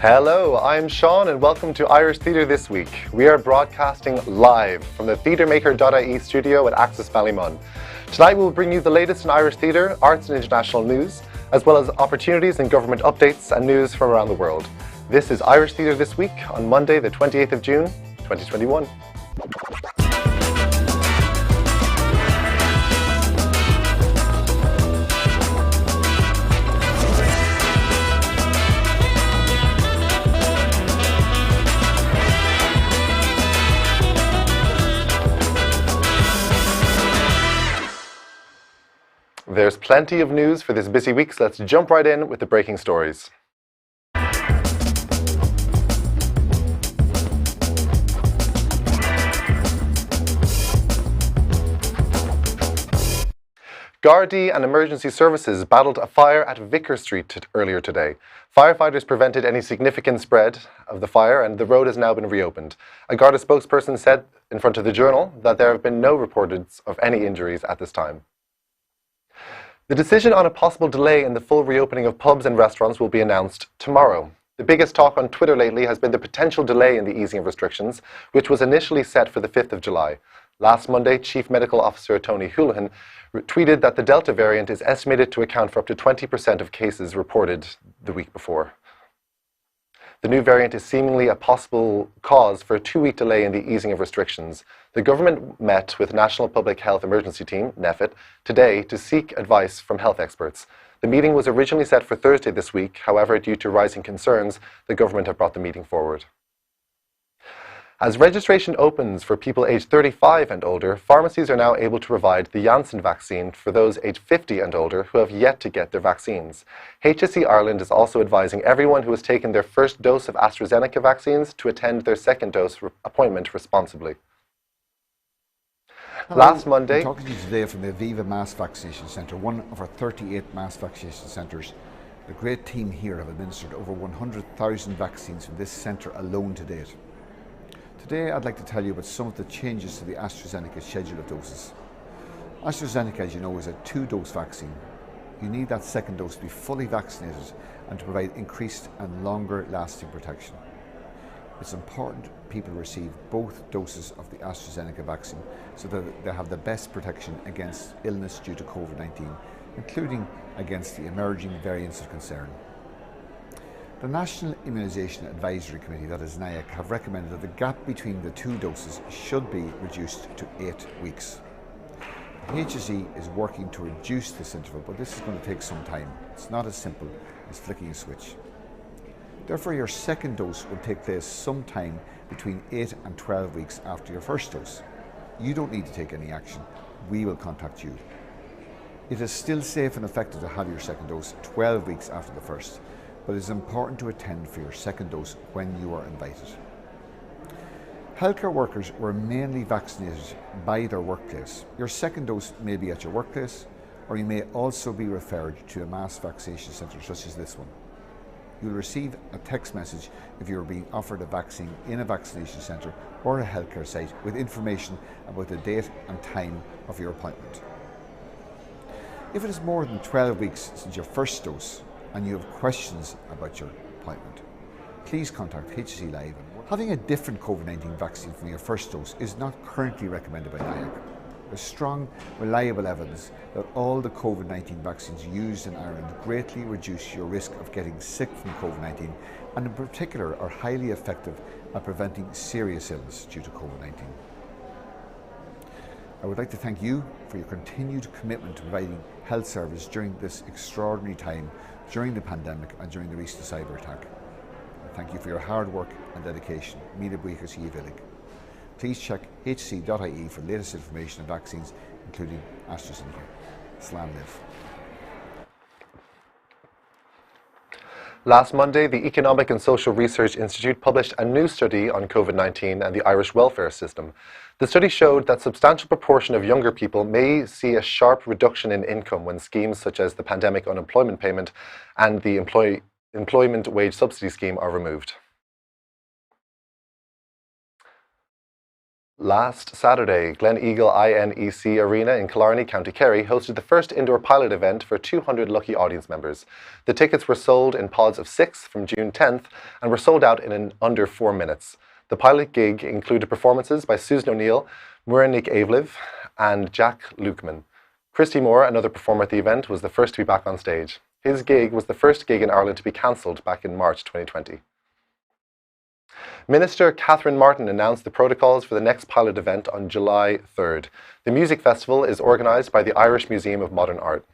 Hello, I'm Sean and welcome to Irish Theatre This Week. We are broadcasting live from the TheatreMaker.ie studio at Axis Ballymun. Tonight we'll bring you the latest in Irish theatre, arts and international news, as well as opportunities and government updates and news from around the world. This is Irish Theatre This Week on Monday the 28th of June, 2021. There's plenty of news for this busy week, so let's jump right in with the breaking stories. Gardaí and emergency services battled a fire at VICAR Street earlier today. Firefighters prevented any significant spread of the fire and the road has now been reopened. A Garda spokesperson said in front of the Journal that there have been no reports of any injuries at this time. The decision on a possible delay in the full reopening of pubs and restaurants will be announced tomorrow. The biggest talk on Twitter lately has been the potential delay in the easing of restrictions, which was initially set for the 5th of July. Last Monday, Chief Medical Officer Tony Holohan tweeted that the Delta variant is estimated to account for up to 20% of cases reported the week before. The new variant is seemingly a possible cause for a 2-week delay in the easing of restrictions. The government met with National Public Health Emergency Team, NPHET, today to seek advice from health experts. The meeting was originally set for Thursday this week. However, due to rising concerns, the government have brought the meeting forward. As registration opens for people aged 35 and older, pharmacies are now able to provide the Janssen vaccine for those aged 50 and older who have yet to get their vaccines. HSE Ireland is also advising everyone who has taken their first dose of Astrozenica vaccines to attend their second dose appointment responsibly. Hello. Last Monday, I'm talking to you today from the Aviva Mass Vaccination Centre, one of our 38 mass vaccination centres. The great team here have administered over 100,000 vaccines from this centre alone to date. Today I'd like to tell you about some of the changes to the Astrozeneca schedule of doses. AstraZeneca, as you know, is a 2-dose vaccine. You need that second dose to be fully vaccinated and to provide increased and longer lasting protection. It's important people receive both doses of the AstraZeneca vaccine so that they have the best protection against illness due to COVID-19, including against the emerging variants of concern. The National Immunisation Advisory Committee, that is INEC, have recommended that the gap between the 2 doses should be reduced to 8 weeks. HSE is working to reduce this interval, but this is going to take some time. It's not as simple as flicking a switch. Therefore, your second dose will take place sometime between 8 and 12 weeks after your first dose. You don't need to take any action. We will contact you. It is still safe and effective to have your second dose 12 weeks after the first, but it is important to attend for your second dose when you are invited. Healthcare workers were mainly vaccinated by their workplace. Your second dose may be at your workplace, or you may also be referred to a mass vaccination centre such as this one. You'll receive a text message if you are being offered a vaccine in a vaccination centre or a healthcare site with information about the date and time of your appointment. If it is more than 12 weeks since your first dose and you have questions about your appointment, please contact HSE Live. Having a different COVID-19 vaccine from your first dose is not currently recommended by INEC. There's strong, reliable evidence that all the COVID-19 vaccines used in Ireland greatly reduce your risk of getting sick from COVID-19 and in particular are highly effective at preventing serious illness due to COVID-19. I would like to thank you for your continued commitment to providing health service during this extraordinary time, during the pandemic and during the recent cyber attack. I thank you for your hard work and dedication. Míle buíochas Íomhillig. Please check hc.ie for latest information on vaccines, including Astrozenica. Slán live. Last Monday, the Economic and Social Research Institute published a new study on COVID-19 and the Irish welfare system. The study showed that a substantial proportion of younger people may see a sharp reduction in income when schemes such as the Pandemic Unemployment Payment and the Employment Wage Subsidy Scheme are removed. Last Saturday, Gleneagle INEC Arena in Killarney, County Kerry, hosted the first indoor pilot event for 200 lucky audience members. The tickets were sold in pods of 6 from June 10th and were sold out in under 4 minutes. The pilot gig included performances by Susan O'Neill, Muirnick Aveliv and Jack Lukeman. Christy Moore, another performer at the event, was the first to be back on stage. His gig was the first gig in Ireland to be cancelled back in March 2020. Minister Catherine Martin announced the protocols for the next pilot event on July 3rd. The music festival is organised by the Irish Museum of Modern Art.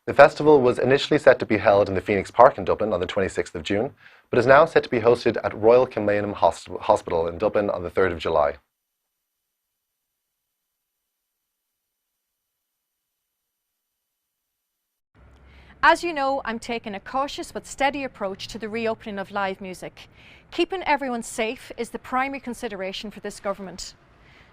The festival was initially set to be held in the Phoenix Park in Dublin on the 26th of June, but is now set to be hosted at Royal Kilmainham Hospital in Dublin on the 3rd of July. As you know, I'm taking a cautious but steady approach to the reopening of live music. Keeping everyone safe is the primary consideration for this government.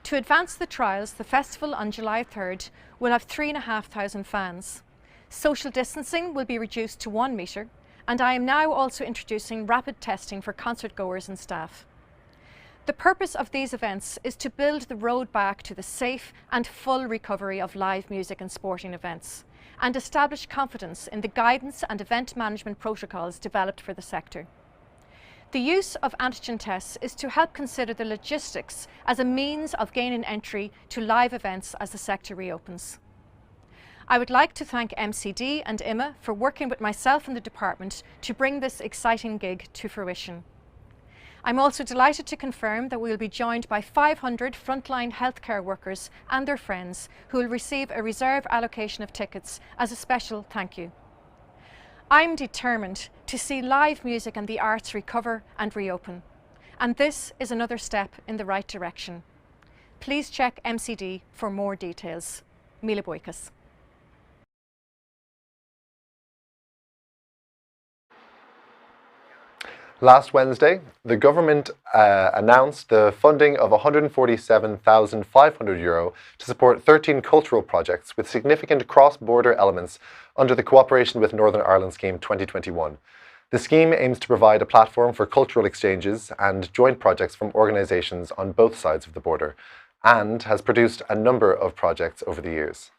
To advance the trials, the festival on July 3rd will have 3,500 fans. Social distancing will be reduced to 1 metre, and I am now also introducing rapid testing for concert goers and staff. The purpose of these events is to build the road back to the safe and full recovery of live music and sporting events, and establish confidence in the guidance and event management protocols developed for the sector. The use of antigen tests is to help consider the logistics as a means of gaining entry to live events as the sector reopens. I would like to thank MCD and IMA for working with myself and the department to bring this exciting gig to fruition. I'm also delighted to confirm that we will be joined by 500 frontline healthcare workers and their friends who will receive a reserve allocation of tickets as a special thank you. I'm determined to see live music and the arts recover and reopen, and this is another step in the right direction. Please check MCD for more details. Míle buíochas. Last Wednesday, the government announced the funding of €147,500 to support 13 cultural projects with significant cross-border elements under the Cooperation with Northern Ireland Scheme 2021. The scheme aims to provide a platform for cultural exchanges and joint projects from organisations on both sides of the border, and has produced a number of projects over the years.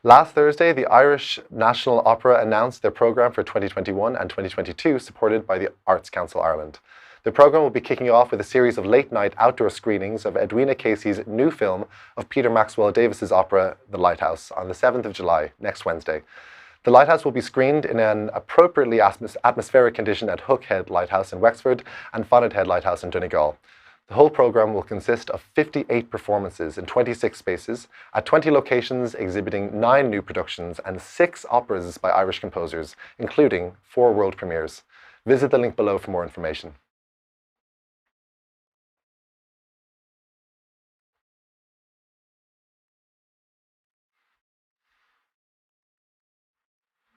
Last Thursday, the Irish National Opera announced their programme for 2021 and 2022, supported by the Arts Council Ireland. The programme will be kicking off with a series of late-night outdoor screenings of Edwina Casey's new film of Peter Maxwell Davis's opera, The Lighthouse, on the 7th of July, next Wednesday. The Lighthouse will be screened in an appropriately atmospheric condition at Hookhead Lighthouse in Wexford and Fonadhead Lighthouse in Donegal. The whole programme will consist of 58 performances in 26 spaces at 20 locations exhibiting 9 new productions and 6 operas by Irish composers, including 4 world premieres. Visit the link below for more information.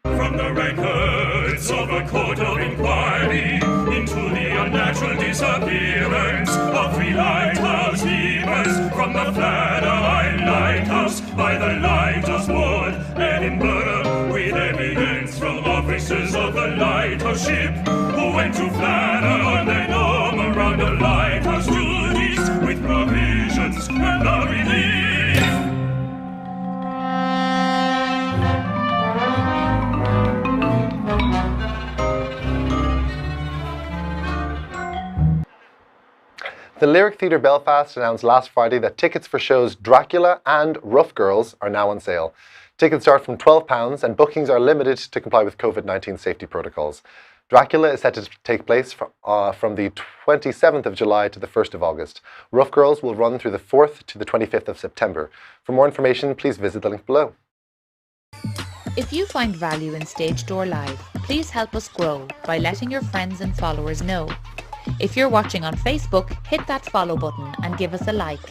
From the records of a court of inquiry into the unnatural disappearance of 3 lighthouse keepers from the Flatiron Lighthouse by the Lighthouse Board, Edinburgh, with evidence from officers of the lighthouse ship who went to Flatiron then home around the lighthouse duties with provisions and the relief. The Lyric Theatre Belfast announced last Friday that tickets for shows Dracula and Rough Girls are now on sale. Tickets start from £12 and bookings are limited to comply with COVID-19 safety protocols. Dracula is set to take place from the 27th of July to the 1st of August. Rough Girls will run through the 4th to the 25th of September. For more information, please visit the link below. If you find value in Stage Door Live, please help us grow by letting your friends and followers know. If you're watching on Facebook, hit that follow button and give us a like.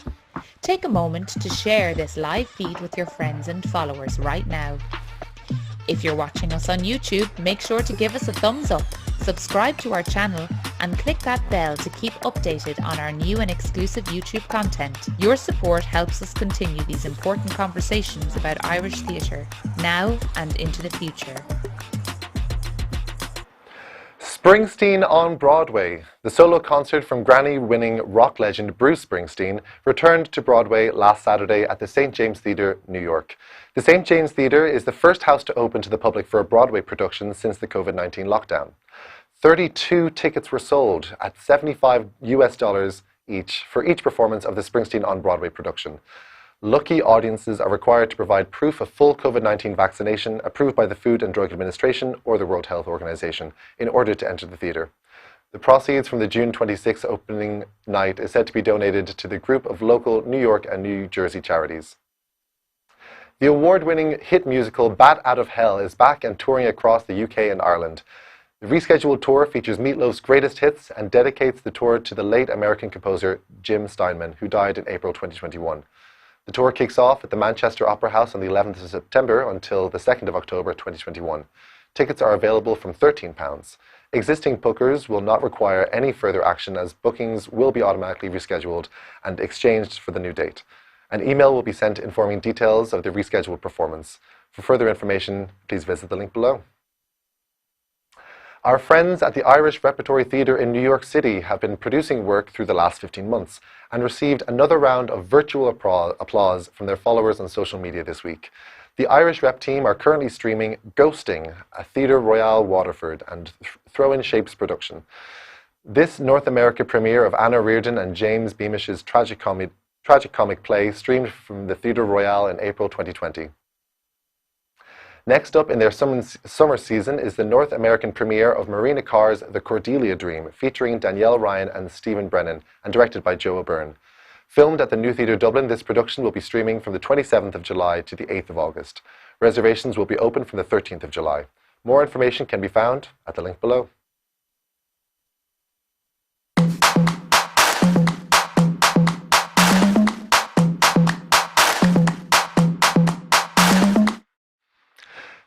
Take a moment to share this live feed with your friends and followers right now. If you're watching us on YouTube, make sure to give us a thumbs up, subscribe to our channel and click that bell to keep updated on our new and exclusive YouTube content. Your support helps us continue these important conversations about Irish theatre, now and into the future. Springsteen on Broadway. The solo concert from Grammy-winning rock legend Bruce Springsteen returned to Broadway last Saturday at the St. James Theatre, New York. The St. James Theatre is the first house to open to the public for a Broadway production since the COVID-19 lockdown. 32 tickets were sold at $75 each for each performance of the Springsteen on Broadway production. Lucky audiences are required to provide proof of full COVID-19 vaccination approved by the Food and Drug Administration or the World Health Organization in order to enter the theatre. The proceeds from the June 26 opening night is said to be donated to the group of local New York and New Jersey charities. The award-winning hit musical Bat Out of Hell is back and touring across the UK and Ireland. The rescheduled tour features Meatloaf's greatest hits and dedicates the tour to the late American composer Jim Steinman, who died in April 2021. The tour kicks off at the Manchester Opera House on the 11th of September until the 2nd of October 2021. Tickets are available from £13. Existing bookers will not require any further action as bookings will be automatically rescheduled and exchanged for the new date. An email will be sent informing details of the rescheduled performance. For further information, please visit the link below. Our friends at the Irish Repertory Theatre in New York City have been producing work through the last 15 months and received another round of virtual applause from their followers on social media this week. The Irish Rep team are currently streaming Ghosting, a Theatre Royal Waterford and Throw-in Shapes production. This North America premiere of Anna Reardon and James Beamish's tragicomic play streamed from the Theatre Royal in April 2020. Next up in their summer season is the North American premiere of Marina Carr's The Cordelia Dream, featuring Danielle Ryan and Stephen Brennan, and directed by Joe O'Byrne. Filmed at the New Theatre Dublin, this production will be streaming from the 27th of July to the 8th of August. Reservations will be open from the 13th of July. More information can be found at the link below.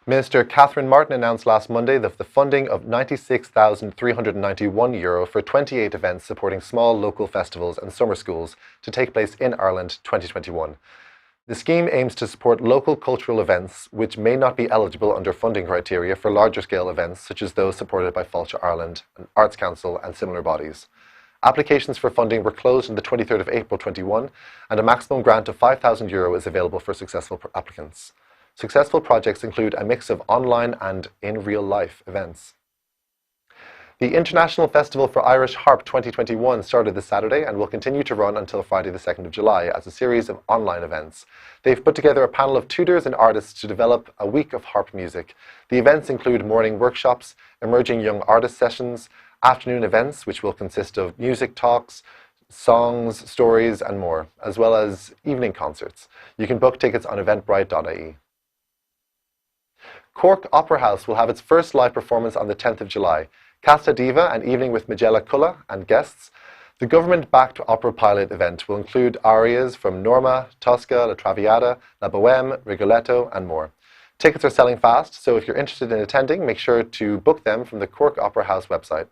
Minister Catherine Martin announced last Monday that the funding of €96,391 for 28 events supporting small local festivals and summer schools to take place in Ireland 2021. The scheme aims to support local cultural events which may not be eligible under funding criteria for larger scale events such as those supported by Fáilte Ireland, an Arts Council and similar bodies. Applications for funding were closed on the 23rd of April 2021 and a maximum grant of €5,000 is available for successful applicants. Successful projects include a mix of online and in real life events. The International Festival for Irish Harp 2021 started this Saturday and will continue to run until Friday the 2nd of July as a series of online events. They've put together a panel of tutors and artists to develop a week of harp music. The events include morning workshops, emerging young artist sessions, afternoon events which will consist of music talks, songs, stories and more, as well as evening concerts. You can book tickets on eventbrite.ie. Cork Opera House will have its first live performance on the 10th of July. Casta Diva, an evening with Magella Culla and guests. The government-backed opera pilot event will include arias from Norma, Tosca, La Traviata, La Bohème, Rigoletto and more. Tickets are selling fast, so if you're interested in attending, make sure to book them from the Cork Opera House website.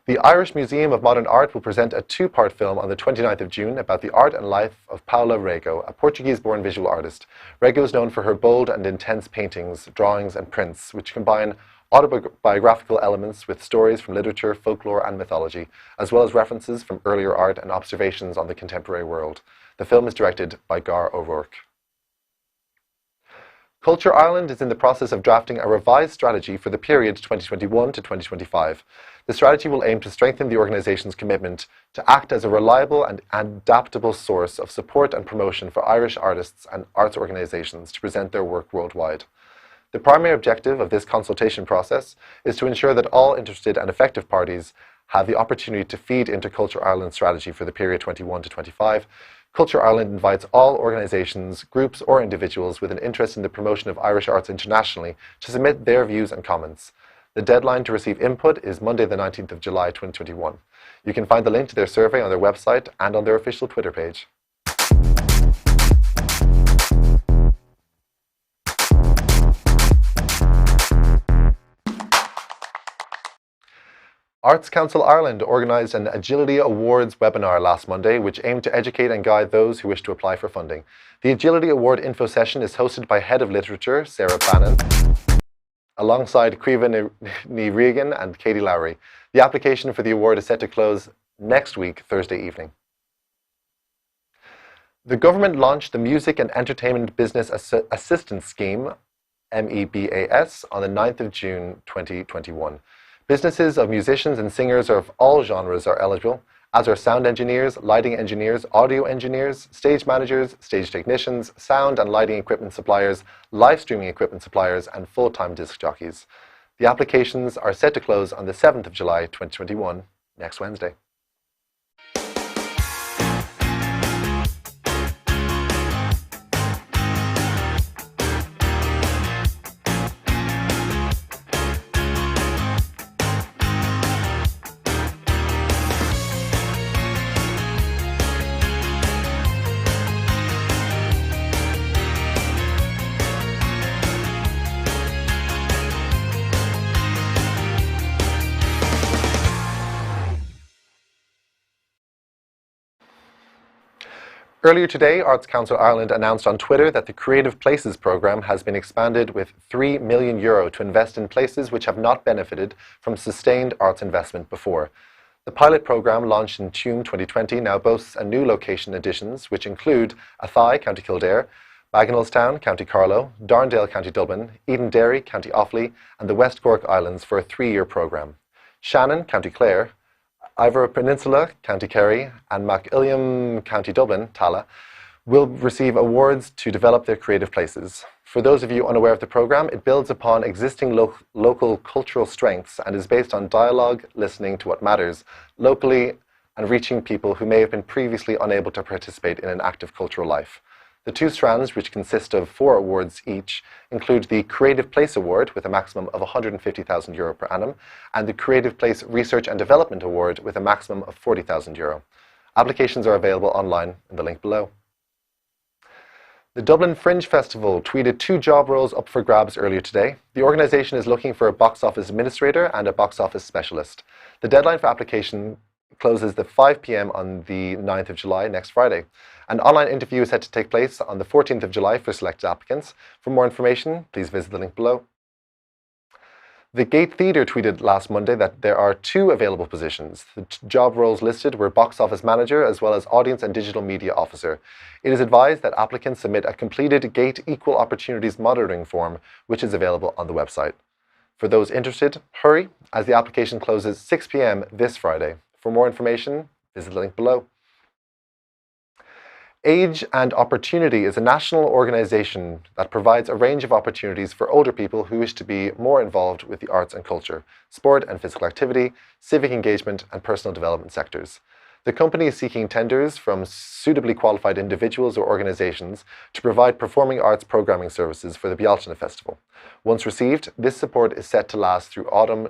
The Irish Museum of Modern Art will present a two-part film on the 29th of June about the art and life of Paula Rego, a Portuguese-born visual artist. Rego is known for her bold and intense paintings, drawings and prints, which combine autobiographical elements with stories from literature, folklore and mythology, as well as references from earlier art and observations on the contemporary world. The film is directed by Gar O'Rourke. Culture Ireland is in the process of drafting a revised strategy for the period 2021 to 2025. The strategy will aim to strengthen the organisation's commitment to act as a reliable and adaptable source of support and promotion for Irish artists and arts organisations to present their work worldwide. The primary objective of this consultation process is to ensure that all interested and effective parties have the opportunity to feed into Culture Ireland's strategy for the period 21 to 25. Culture Ireland invites all organisations, groups or individuals with an interest in the promotion of Irish arts internationally to submit their views and comments. The deadline to receive input is Monday the 19th of July 2021. You can find the link to their survey on their website and on their official Twitter page. Arts Council Ireland organised an Agility Awards webinar last Monday, which aimed to educate and guide those who wish to apply for funding. The Agility Award info session is hosted by Head of Literature, Sarah Bannon, alongside Caoimhe Ní Regan and Katie Lowry. The application for the award is set to close next week, Thursday evening. The government launched the Music and Entertainment Business Assistance Scheme, MEBAS, on the 9th of June 2021. Businesses of musicians and singers of all genres are eligible, as are sound engineers, lighting engineers, audio engineers, stage managers, stage technicians, sound and lighting equipment suppliers, live streaming equipment suppliers, and full-time disc jockeys. The applications are set to close on the 7th of July 2021, next Wednesday. Earlier today, Arts Council Ireland announced on Twitter that the Creative Places programme has been expanded with €3 million to invest in places which have not benefited from sustained arts investment before. The pilot programme, launched in June 2020, now boasts a new location additions, which include Athy, County Kildare, Bagenalstown, County Carlow, Darndale, County Dublin, Edenderry, County Offaly, and the West Cork Islands for a 3-year programme. Shannon, County Clare, Ivory Peninsula, County Kerry, and Machilliam, County Dublin, Tala, will receive awards to develop their creative places. For those of you unaware of the programme, it builds upon existing local cultural strengths and is based on dialogue, listening to what matters locally, and reaching people who may have been previously unable to participate in an active cultural life. The 2 strands, which consist of 4 awards each, include the Creative Place Award with a maximum of €150,000 per annum and the Creative Place Research and Development Award with a maximum of €40,000. Applications are available online in the link below. The Dublin Fringe Festival tweeted 2 job roles up for grabs earlier today. The organisation is looking for a box office administrator and a box office specialist. The deadline for application closes at 5 p.m. on the 9th of July, next Friday. An online interview is set to take place on the 14th of July for selected applicants. For more information, please visit the link below. The Gate Theatre tweeted last Monday that there are 2 available positions. The job roles listed were box office manager as well as audience and digital media officer. It is advised that applicants submit a completed Gate Equal Opportunities Monitoring form, which is available on the website. For those interested, hurry, as the application closes 6 p.m. this Friday. For more information, visit the link below. Age and Opportunity is a national organisation that provides a range of opportunities for older people who wish to be more involved with the arts and culture, sport and physical activity, civic engagement and personal development sectors. The company is seeking tenders from suitably qualified individuals or organisations to provide performing arts programming services for the Bealtaine Festival. Once received, this support is set to last through autumn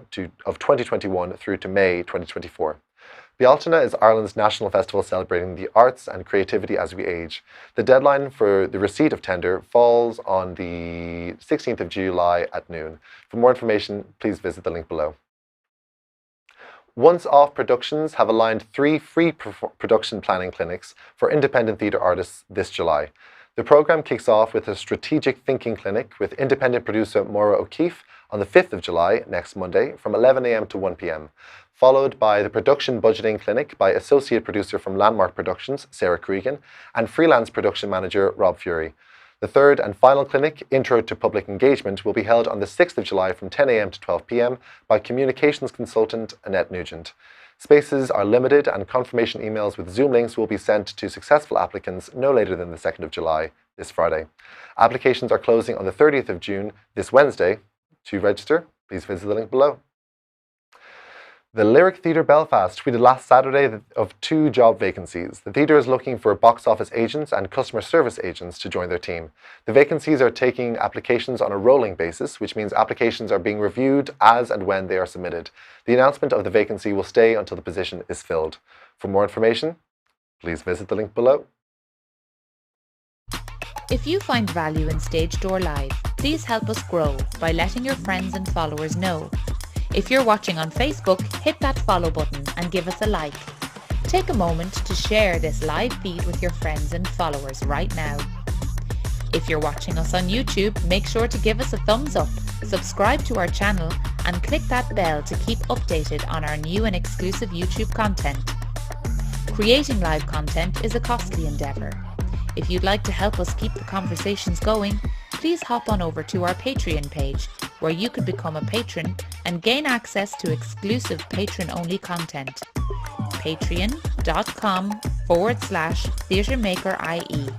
of 2021 through to May 2024. Bealtaine is Ireland's national festival celebrating the arts and creativity as we age. The deadline for the receipt of tender falls on the 16th of July at noon. For more information, please visit the link below. Once Off Productions have aligned 3 free production planning clinics for independent theatre artists this July. The programme kicks off with a strategic thinking clinic with independent producer Maura O'Keefe on the 5th of July, next Monday, from 11 a.m. to 1 p.m, followed by the production budgeting clinic by associate producer from Landmark Productions, Sarah Cregan, and freelance production manager Rob Fury. The 3rd and final clinic, Intro to Public Engagement, will be held on the 6th of July from 10 a.m. to 12 p.m. by communications consultant Annette Nugent. Spaces are limited and confirmation emails with Zoom links will be sent to successful applicants no later than the 2nd of July, this Friday. Applications are closing on the 30th of June, this Wednesday. To register, please visit the link below. The Lyric Theatre Belfast tweeted last Saturday of 2 job vacancies. The theatre is looking for box office agents and customer service agents to join their team. The vacancies are taking applications on a rolling basis, which means applications are being reviewed as and when they are submitted. The announcement of the vacancy will stay until the position is filled. For more information, please visit the link below. If you find value in Stage Door Live, please help us grow by letting your friends and followers know. If you're watching on Facebook, hit that follow button and give us a like. Take a moment to share this live feed with your friends and followers right now. If you're watching us on YouTube, make sure to give us a thumbs up subscribe to our channel and click that bell to keep updated on our new and exclusive YouTube content. Creating live content is a costly endeavour. If you'd like to help us keep the conversations going, please hop on over to our Patreon page, where you could become a patron and gain access to exclusive patron-only content. patreon.com/TheatreMaker.ie.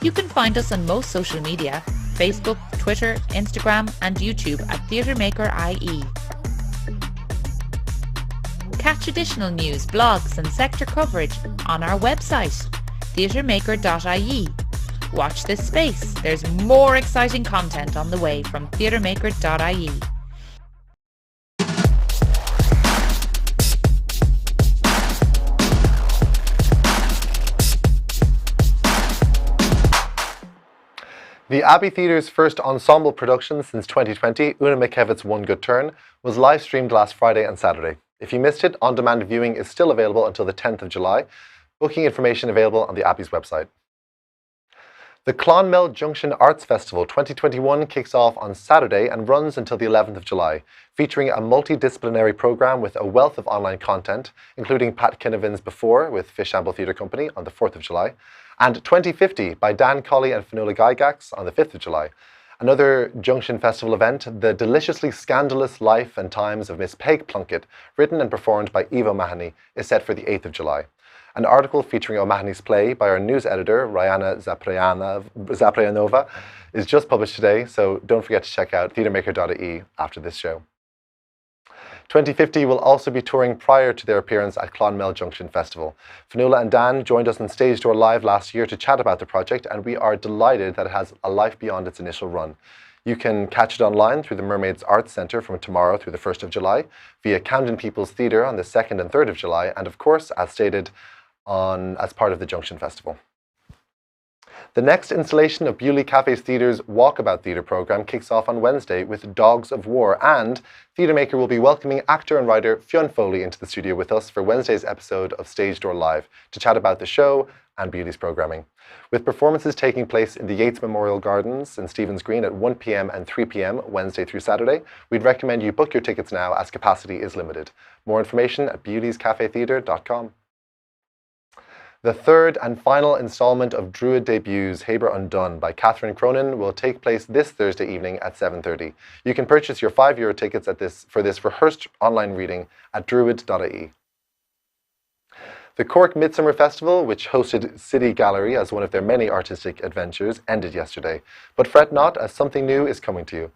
You can find us on most social media, Facebook, Twitter, Instagram and YouTube at TheatreMaker.ie. Catch additional news, blogs and sector coverage on our website, TheatreMaker.ie. Watch this space, there's more exciting content on the way from TheatreMaker.ie. The Abbey Theatre's first ensemble production since 2020, Una McKevitt's One Good Turn, was live streamed last Friday and Saturday. If you missed it, on-demand viewing is still available until the 10th of July. Booking information available on the Abbey's website. The Clonmel Junction Arts Festival 2021 kicks off on Saturday and runs until the 11th of July, featuring a multidisciplinary programme with a wealth of online content, including Pat Kinnavan's Before with Fishamble Theatre Company on the 4th of July, and 2050 by Dan Colley and Finola Gygax on the 5th of July. Another Junction Festival event, The Deliciously Scandalous Life and Times of Miss Peg Plunkett, written and performed by Eve O'Mahony, is set for the 8th of July. An article featuring O'Mahony's play by our news editor, Ryana Zaprianova, is just published today, so don't forget to check out TheatreMaker.ie after this show. 2050 will also be touring prior to their appearance at Clonmel Junction Festival. Finola and Dan joined us on Stage Door Live last year to chat about the project, and we are delighted that it has a life beyond its initial run. You can catch it online through the Mermaids Arts Centre from tomorrow through the 1st of July, via Camden People's Theatre on the 2nd and 3rd of July, and of course, as stated, as part of the Junction Festival. The next installation of Bewley Cafes Theatre's Walkabout Theatre programme kicks off on Wednesday with Dogs of War, and TheatreMaker will be welcoming actor and writer Fionn Foley into the studio with us for Wednesday's episode of Stage Door Live to chat about the show and Bewley's programming. With performances taking place in the Yates Memorial Gardens in Stephen's Green at 1 p.m. and 3 p.m. Wednesday through Saturday, we'd recommend you book your tickets now as capacity is limited. More information at bewleyscafetheatre.com. The third and final instalment of Druid Debuts, Haber Undone by Catherine Cronin will take place this Thursday evening at 7:30. You can purchase your €5 tickets for this rehearsed online reading at druid.ie. The Cork Midsummer Festival, which hosted City Gallery as one of their many artistic adventures, ended yesterday. But fret not, as something new is coming to you.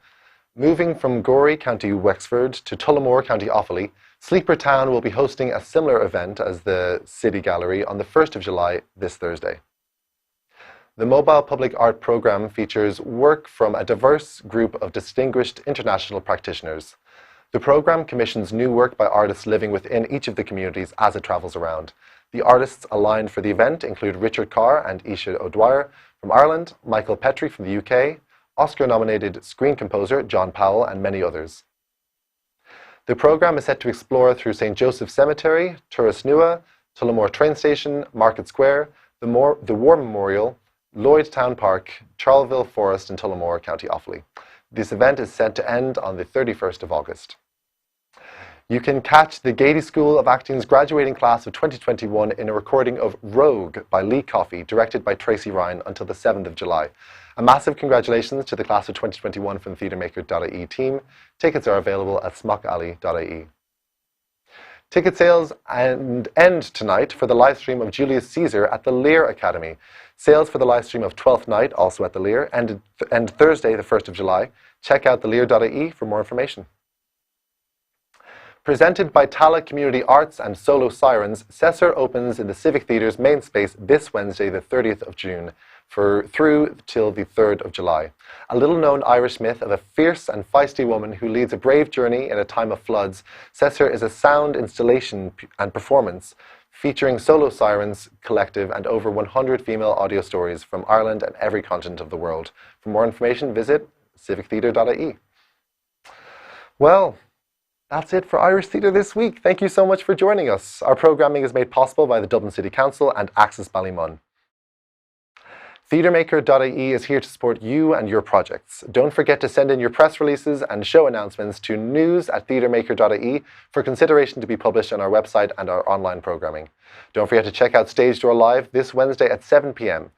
Moving from Gorey, County Wexford to Tullamore, County Offaly, Sleeper Town will be hosting a similar event as the City Gallery on the 1st of July this Thursday. The Mobile Public Art Programme features work from a diverse group of distinguished international practitioners. The programme commissions new work by artists living within each of the communities as it travels around. The artists aligned for the event include Richard Carr and Isha O'Dwyer from Ireland, Michael Petrie from the UK, Oscar-nominated screen composer John Powell, and many others. The programme is set to explore through St. Joseph's Cemetery, Turrisnua, Tullamore Train Station, Market Square, the War Memorial, Lloyd Town Park, Charleville Forest in Tullamore, County Offaly. This event is set to end on the 31st of August. You can catch the Gaiety School of Acting's graduating class of 2021 in a recording of Rogue by Lee Coffey, directed by Tracy Ryan, until the 7th of July. A massive congratulations to the class of 2021 from the TheatreMaker.ie team. Tickets are available at smockalley.ie. Ticket sales end tonight for the live stream of Julius Caesar at the Lear Academy. Sales for the live stream of Twelfth Night, also at the Lear, end Thursday, the 1st of July. Check out thelear.ie for more information. Presented by Tala Community Arts and Solo Sirens, Cessor opens in the Civic Theatre's main space this Wednesday, the 30th of June, through till the 3rd of July. A little-known Irish myth of a fierce and feisty woman who leads a brave journey in a time of floods, Cessor is a sound installation and performance featuring Solo Sirens Collective and over 100 female audio stories from Ireland and every continent of the world. For more information, visit civictheatre.ie. Well, that's it for Irish Theatre this week. Thank you so much for joining us. Our programming is made possible by the Dublin City Council and Axis Ballymun. TheatreMaker.ie is here to support you and your projects. Don't forget to send in your press releases and show announcements to news@TheatreMaker.ie for consideration to be published on our website and our online programming. Don't forget to check out Stage Door Live this Wednesday at 7 p.m.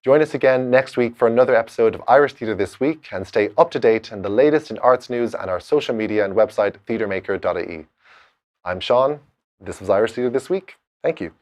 Join us again next week for another episode of Irish Theatre This Week, and stay up to date on the latest in arts news and our social media and website TheatreMaker.ie. I'm Sean. This was Irish Theatre This Week. Thank you.